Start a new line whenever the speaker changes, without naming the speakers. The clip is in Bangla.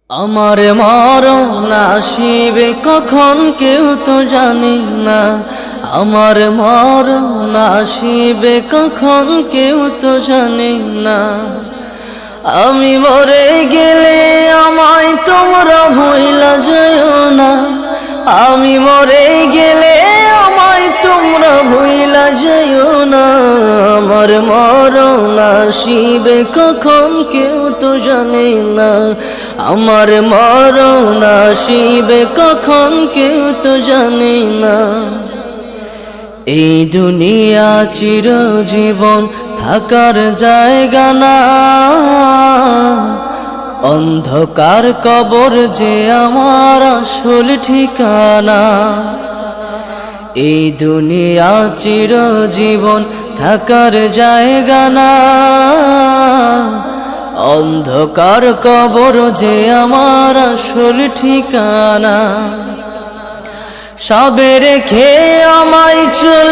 আমার মরণ আসিবে কখন কেউ তো জানে না। আমার মরণ আসিবে কখন কেউ তো জানে না। আমি মরে গেলে আমায় তোমরা ভুইলা যাইও না। আমি মরে গেলে আমায় তোমরা ভুইলা যাইও না। আমার মরণ আসিবে কখন কেউ তো জানে না। আমার মরণ আসিবে কখন কেউ তো জানে না। এই দুনিয়া চিরজীবন থাকার জায়গা না। অন্ধকার কবর যে আমার আসল ঠিকানা। এই দুনিয়া চিরজীবন থাকার জায়গা না। অন্ধকার কবর যে আমার আসল ঠিকানা। সবে রেখে আমায় চলে